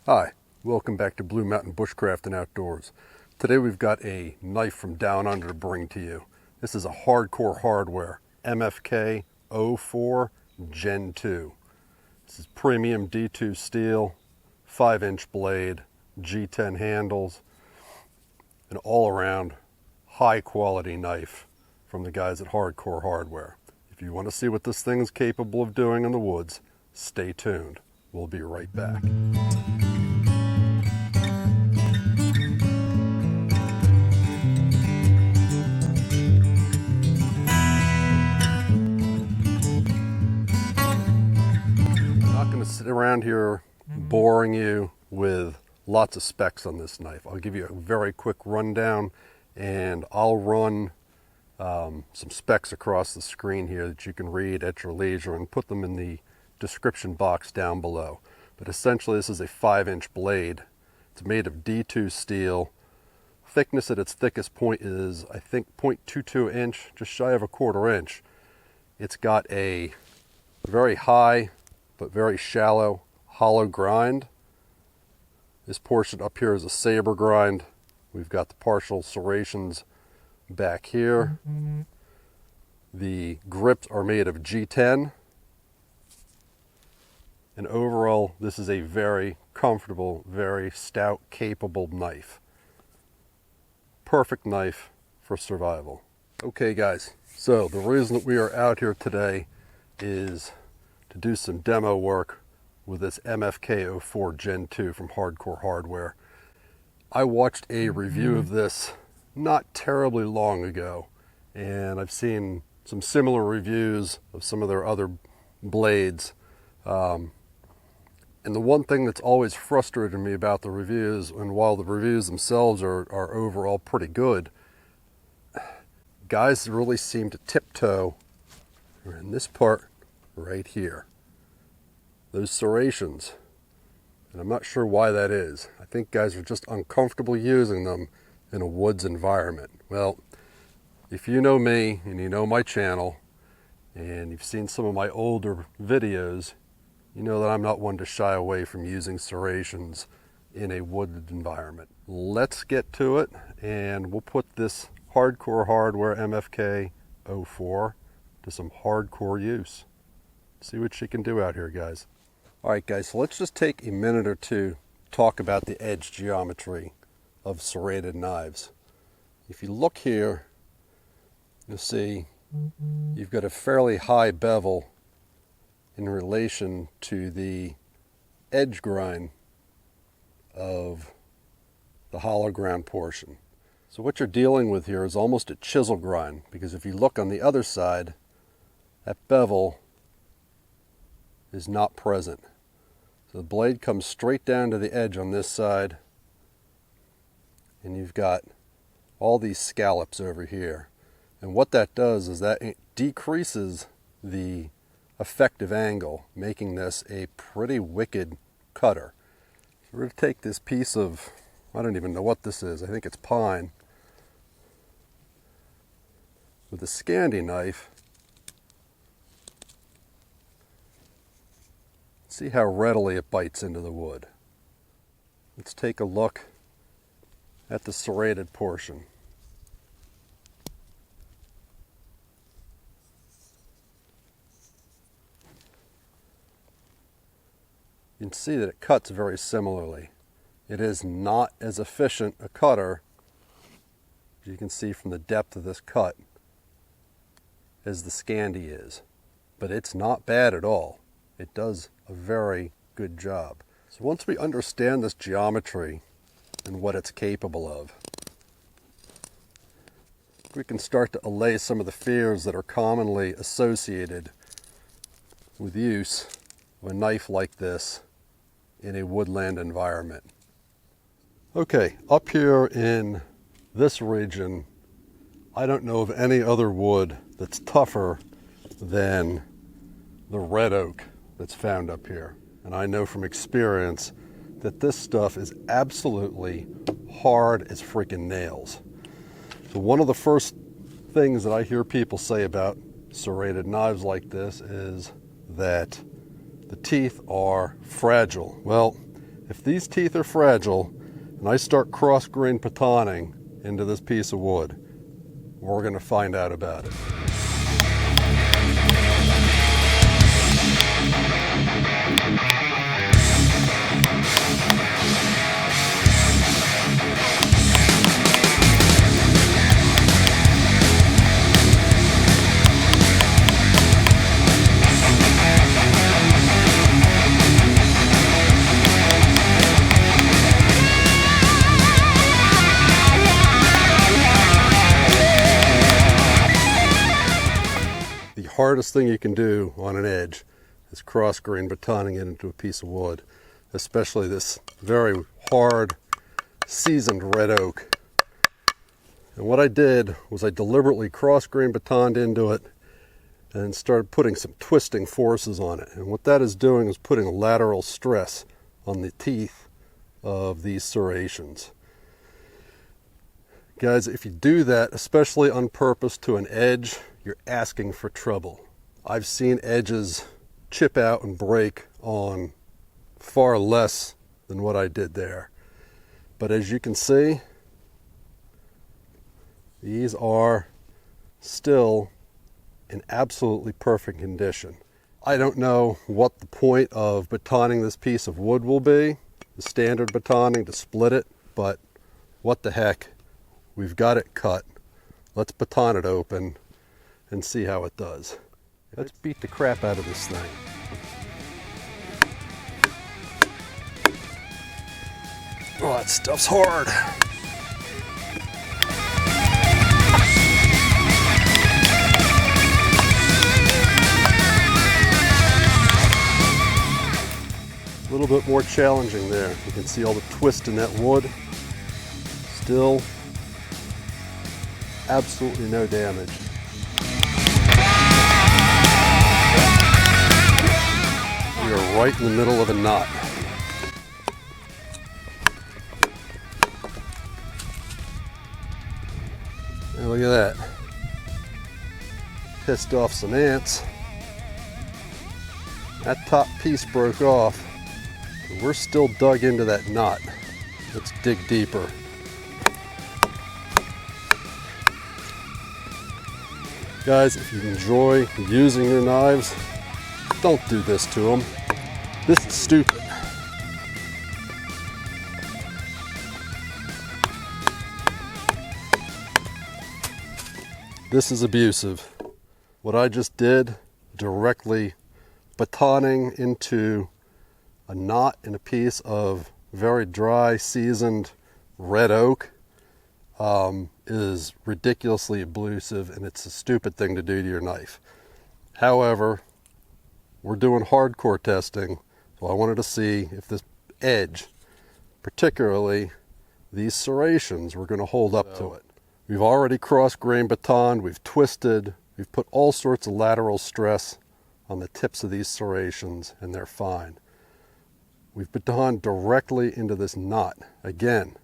Hi, welcome back to Blue Mountain Bushcraft and Outdoors. Today we've got a knife from down under to bring to you. This is a hardcore hardware, MFK-04 Gen II. This is premium D2 steel, 5-inch blade, G10 handles, an all-around high quality knife from the guys at Hardcore Hardware. If you want to see what this thing is capable of doing in the woods, stay tuned. We'll be right back. Sit around here boring you with lots of specs on this knife. I'll give you a very quick rundown, and I'll run some specs across the screen here that you can read at your leisure and put them in the description box down below. But essentially this is a 5-inch blade. It's made of D2 steel. Thickness at its thickest point is, I think, 0.22 inch, just shy of a 1/4 inch. It's got a very high but very shallow hollow grind. This portion up here is a saber grind. We've got the partial serrations back here. The grips are made of G10. And overall, this is a very comfortable, very stout, capable knife. Perfect knife for survival. Okay guys, so the reason that we are out here today is to do some demo work with this MFK-04 Gen II from Hardcore Hardware. I watched a review of this not terribly long ago, and I've seen some similar reviews of some of their other blades. And the one thing that's always frustrated me about the reviews, and while the reviews themselves are overall pretty good, guys really seem to tiptoe in this part right here, those serrations, and I'm not sure why that is. I think guys are just uncomfortable using them in a woods environment. Well, if you know me and you know my channel and you've seen some of my older videos, you know that I'm not one to shy away from using serrations in a wooded environment. Let's get to it, and we'll put this Hardcore Hardware MFK-04 to some hardcore use. See what she can do out here, guys. All right, guys, so let's just take a minute or two to talk about the edge geometry of serrated knives. If you look here, you'll see you've got a fairly high bevel in relation to the edge grind of the hollow ground portion. So what you're dealing with here is almost a chisel grind, because if you look on the other side, that bevel is not present. So the blade comes straight down to the edge on this side, and you've got all these scallops over here. And what that does is that it decreases the effective angle, making this a pretty wicked cutter. So we're going to take this piece of, I don't even know what this is, I think it's pine, with a Scandi knife. See how readily it bites into the wood. Let's take a look at the serrated portion. You can see that it cuts very similarly. It is not as efficient a cutter, as you can see from the depth of this cut, as the Scandi is. But it's not bad at all. It does a very good job. So once we understand this geometry and what it's capable of, we can start to allay some of the fears that are commonly associated with use of a knife like this in a woodland environment. Okay, up here in this region, I don't know of any other wood that's tougher than the red oak that's found up here. And I know from experience that this stuff is absolutely hard as freaking nails. So one of the first things that I hear people say about serrated knives like this is that the teeth are fragile. Well, if these teeth are fragile and I start cross-grain batoning into this piece of wood, we're going to find out about it. The hardest thing you can do on an edge is cross-grain batoning it into a piece of wood, especially this very hard, seasoned red oak. And what I did was I deliberately cross-grain batoned into it and started putting some twisting forces on it. And what that is doing is putting lateral stress on the teeth of these serrations. Guys, if you do that, especially on purpose to an edge, you're asking for trouble. I've seen edges chip out and break on far less than what I did there. But as you can see, these are still in absolutely perfect condition. I don't know what the point of batoning this piece of wood will be, the standard batoning to split it, but what the heck, we've got it cut. Let's baton it open and see how it does. Let's beat the crap out of this thing. Oh, that stuff's hard. A little bit more challenging there. You can see all the twist in that wood. Still absolutely no damage. We are right in the middle of a knot. And look at that. Pissed off some ants. That top piece broke off. But we're still dug into that knot. Let's dig deeper. Guys, if you enjoy using your knives, don't do this to them. This is stupid. This is abusive. What I just did, directly batoning into a knot in a piece of very dry, seasoned red oak, is ridiculously abusive, and it's a stupid thing to do to your knife. However, we're doing hardcore testing, so I wanted to see if this edge, particularly these serrations, were going to hold up to it. We've already cross-grain batoned, we've twisted, we've put all sorts of lateral stress on the tips of these serrations, and they're fine. We've batoned directly into this knot. Again,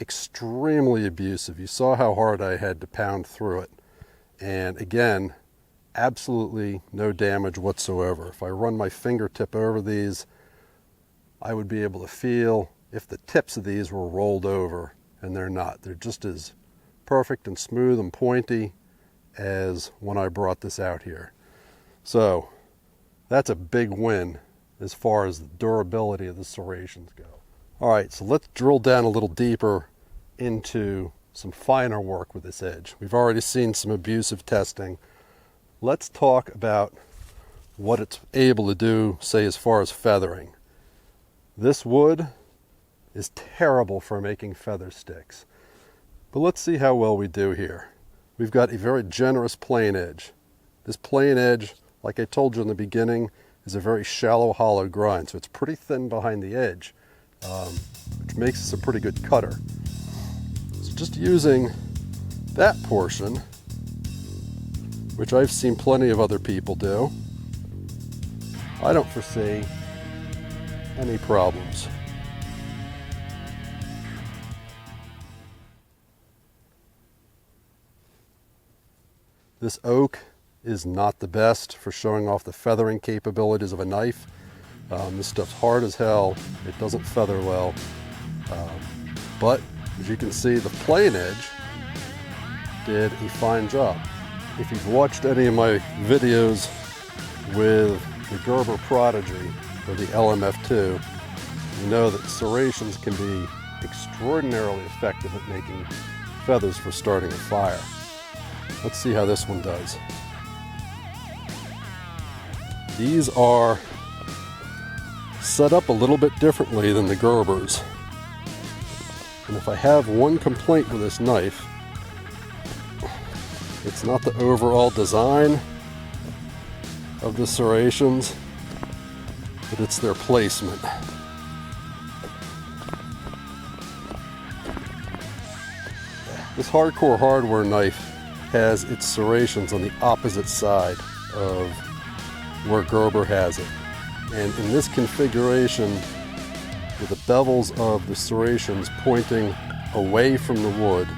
extremely abusive. You saw how hard I had to pound through it. And again, absolutely no damage whatsoever. If I run my fingertip over these, I would be able to feel if the tips of these were rolled over, and they're not. They're just as perfect and smooth and pointy as when I brought this out here. So that's a big win as far as the durability of the serrations go. All right, so let's drill down a little deeper into some finer work with this edge. We've already seen some abusive testing. Let's talk about what it's able to do, say, as far as feathering. This wood is terrible for making feather sticks. But let's see how well we do here. We've got a very generous plane edge. This plane edge, like I told you in the beginning, is a very shallow hollow grind, so it's pretty thin behind the edge, which makes this a pretty good cutter. So just using that portion, which I've seen plenty of other people do, I don't foresee any problems. This oak is not the best for showing off the feathering capabilities of a knife, This stuff's hard as hell. It doesn't feather well. But as you can see, the plain edge did a fine job. If you've watched any of my videos with the Gerber Prodigy or the LMF2, you know that serrations can be extraordinarily effective at making feathers for starting a fire. Let's see how this one does. These are set up a little bit differently than the Gerbers. And if I have one complaint with this knife, it's not the overall design of the serrations, but it's their placement. This Hardcore Hardware knife has its serrations on the opposite side of where Gerber has it. And in this configuration, with the bevels of the serrations pointing away from the wood,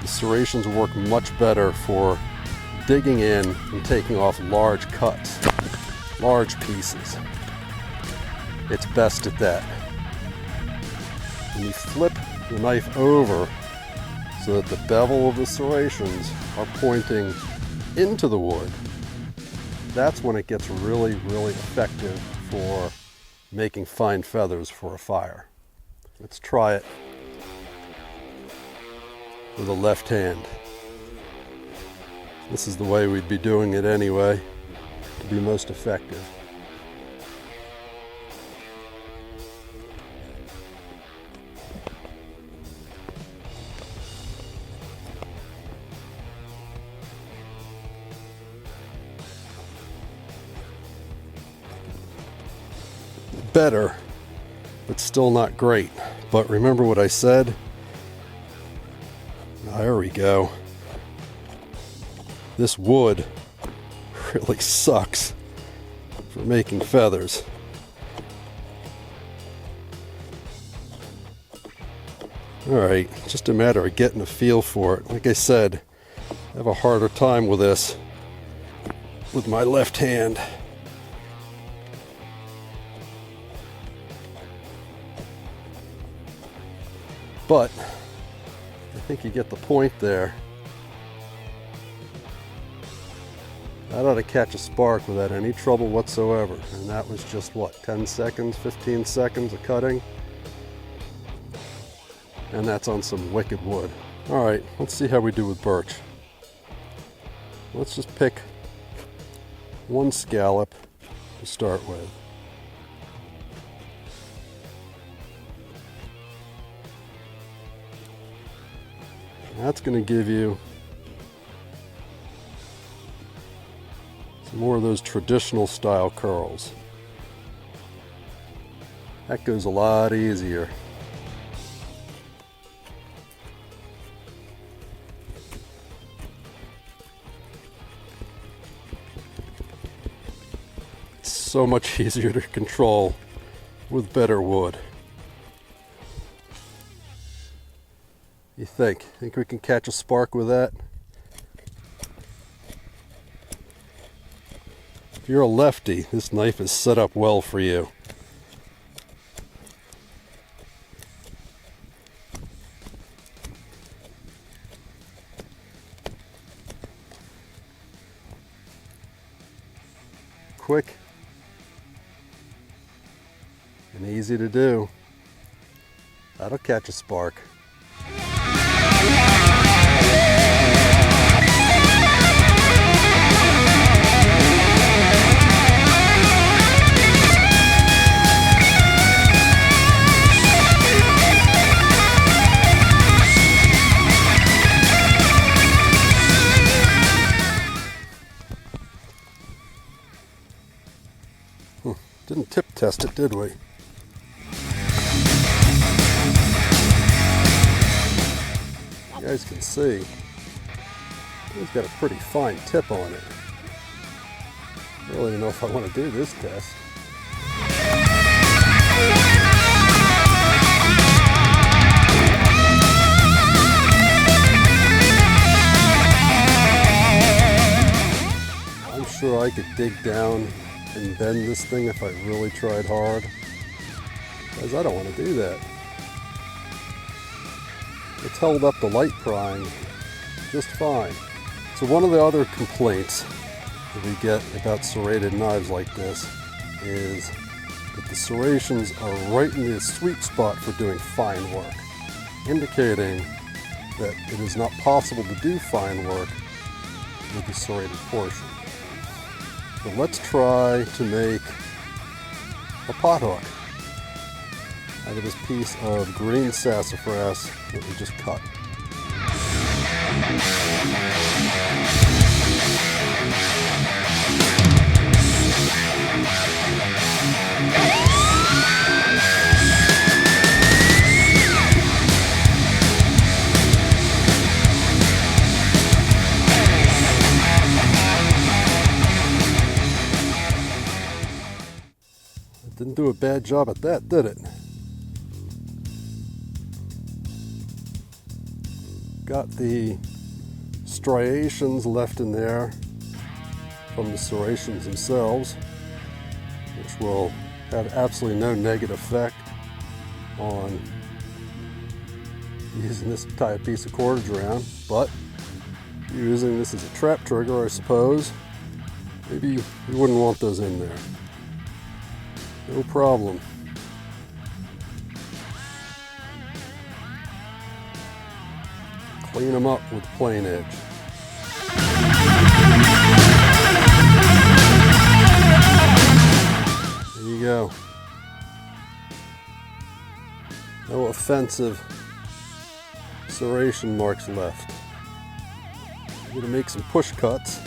the serrations work much better for digging in and taking off large cuts, large pieces. It's best at that. When you flip the knife over so that the bevel of the serrations are pointing into the wood, that's when it gets really, really effective for making fine feathers for a fire. Let's try it with the left hand. This is the way we'd be doing it anyway to be most effective. Better, but still not great. But remember what I said? There we go. This wood really sucks for making feathers. Alright, just a matter of getting a feel for it. Like I said, I have a harder time with this with my left hand. But I think you get the point there. That ought to catch a spark without any trouble whatsoever. And that was just what, 10 seconds, 15 seconds of cutting? And that's on some wicked wood. Alright, let's see how we do with birch. Let's just pick one scallop to start with. That's going to give you some more of those traditional style curls. That goes a lot easier. It's so much easier to control with better wood. You think we can catch a spark with that? If you're a lefty, this knife is set up well for you. Quick and easy to do. That'll catch a spark. Didn't tip test it, did we? You guys can see, it's got a pretty fine tip on it. I really don't know if I want to do this test. I'm sure I could dig down and bend this thing if I really tried hard. Guys, I don't want to do that. It's held up the light prying just fine. So one of the other complaints that we get about serrated knives like this is that the serrations are right in the sweet spot for doing fine work, indicating that it is not possible to do fine work with the serrated portion. So let's try to make a pot hook out of this piece of green sassafras that we just cut. Didn't do a bad job at that, did it? Got the striations left in there from the serrations themselves, which will have absolutely no negative effect on using this type piece of cordage around, but using this as a trap trigger, I suppose, maybe you wouldn't want those in there. No problem. Clean them up with a plain edge. There you go. No offensive serration marks left. I'm going to make some push cuts.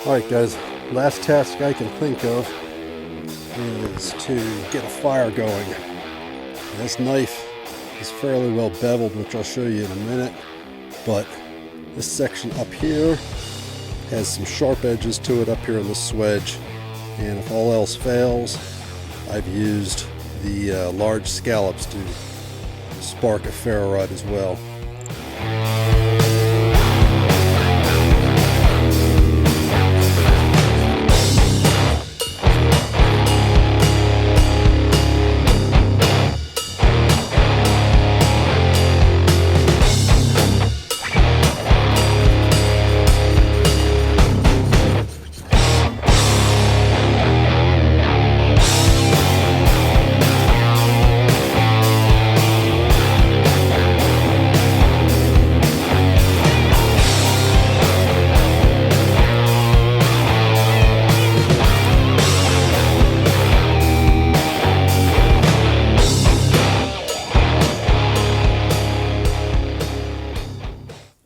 Alright guys, last task I can think of is to get a fire going. This knife is fairly well beveled, which I'll show you in a minute, but this section up here has some sharp edges to it up here in the swedge, and if all else fails, I've used the large scallops to spark a ferro rod as well.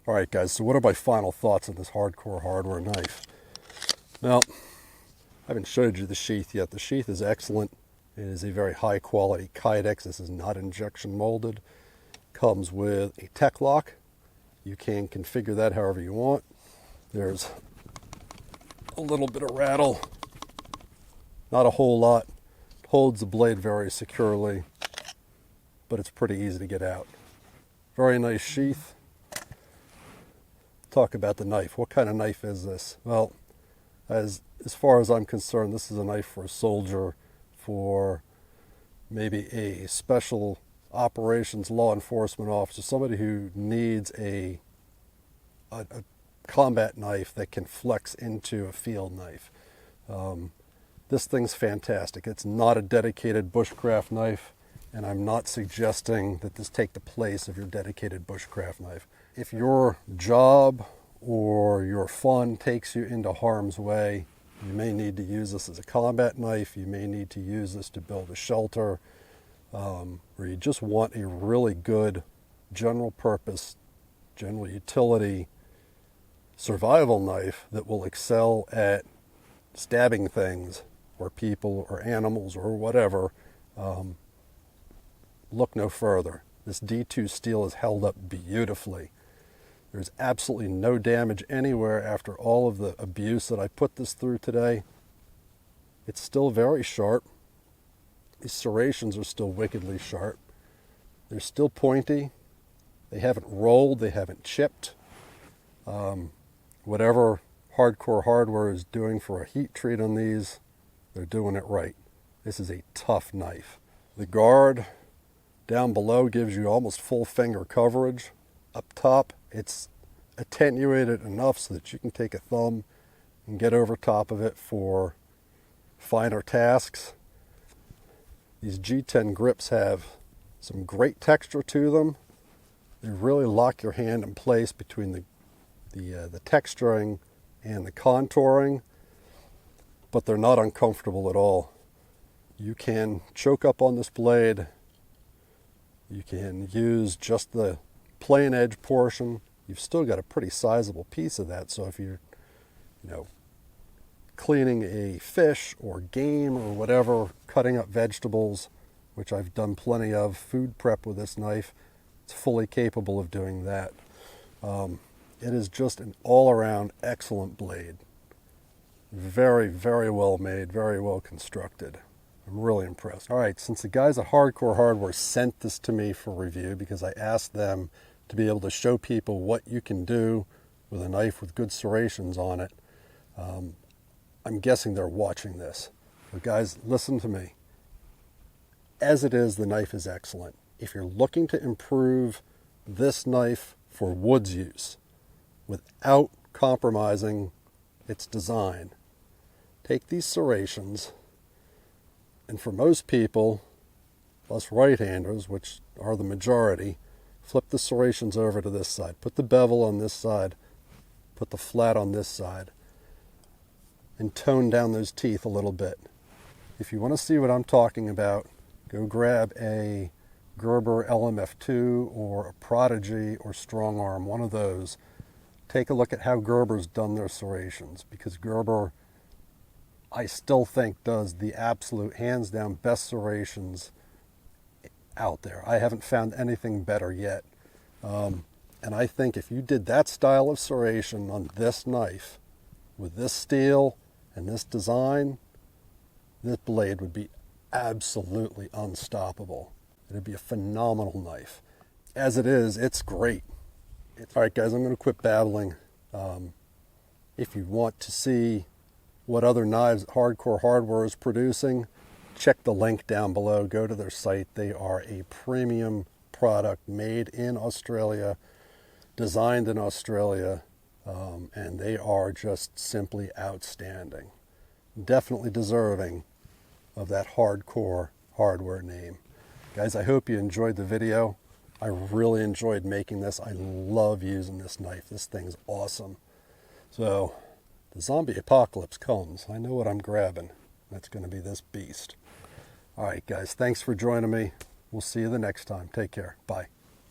Alright guys, so what are my final thoughts on this hardcore hardware knife? Well, I haven't showed you the sheath yet. The sheath is excellent. It is a very high quality Kydex. This is not injection molded. Comes with a tech lock. You can configure that however you want. There's a little bit of rattle. Not a whole lot. It holds the blade very securely, but it's pretty easy to get out. Very nice sheath. Talk about the knife. What kind of knife is this? Well, as far as I'm concerned, this is a knife for a soldier, for maybe a special operations law enforcement officer, somebody who needs a combat knife that can flex into a field knife. This thing's fantastic. It's not a dedicated bushcraft knife, and I'm not suggesting that this take the place of your dedicated bushcraft knife. If your job or your fun takes you into harm's way, you may need to use this as a combat knife. You may need to use this to build a shelter, or you just want a really good general purpose, general utility survival knife that will excel at stabbing things or people or animals or whatever. Look no further. This D2 steel is held up beautifully. There's absolutely no damage anywhere after all of the abuse that I put this through today. It's still very sharp. These serrations are still wickedly sharp. They're still pointy. They haven't rolled. They haven't chipped. Whatever Hardcore Hardware is doing for a heat treat on these, they're doing it right. This is a tough knife. The guard down below gives you almost full finger coverage. Up top, it's attenuated enough so that you can take a thumb and get over top of it for finer tasks. These G10 grips have some great texture to them. They really lock your hand in place between the texturing and the contouring, but they're not uncomfortable at all. You can choke up on this blade. You can use just the plain edge portion. You've still got a pretty sizable piece of that, so if you're cleaning a fish or game or whatever, cutting up vegetables, which I've done plenty of, food prep with this knife, it's fully capable of doing that. It is just an all-around excellent blade. Very, very well made, very well constructed. I'm really impressed. All right, since the guys at Hardcore Hardware sent this to me for review because I asked them to be able to show people what you can do with a knife with good serrations on it, I'm guessing they're watching this. But guys, listen to me. As it is, the knife is excellent. If you're looking to improve this knife for woods use without compromising its design, take these serrations, and for most people, us right-handers, which are the majority, flip the serrations over to this side. Put the bevel on this side, put the flat on this side, and tone down those teeth a little bit. If you want to see what I'm talking about, go grab a Gerber LMF2 or a Prodigy or Strong Arm, one of those. Take a look at how Gerber's done their serrations, because Gerber, I still think, does the absolute hands down best serrations out there. I haven't found anything better yet. And I think if you did that style of serration on this knife with this steel and this design, this blade would be absolutely unstoppable. It'd be a phenomenal knife. As it is, it's great. All right, guys, I'm going to quit babbling. If you want to see what other knives Hardcore Hardware is producing, check the link down below. Go to their site. They are a premium product made in Australia, designed in Australia, and they are just simply outstanding. Definitely deserving of that Hardcore Hardware name. Guys, I hope you enjoyed the video. I really enjoyed making this. I love using this knife. This thing's awesome. So, the zombie apocalypse comes. I know what I'm grabbing. That's going to be this beast. All right, guys, thanks for joining me. We'll see you the next time. Take care. Bye.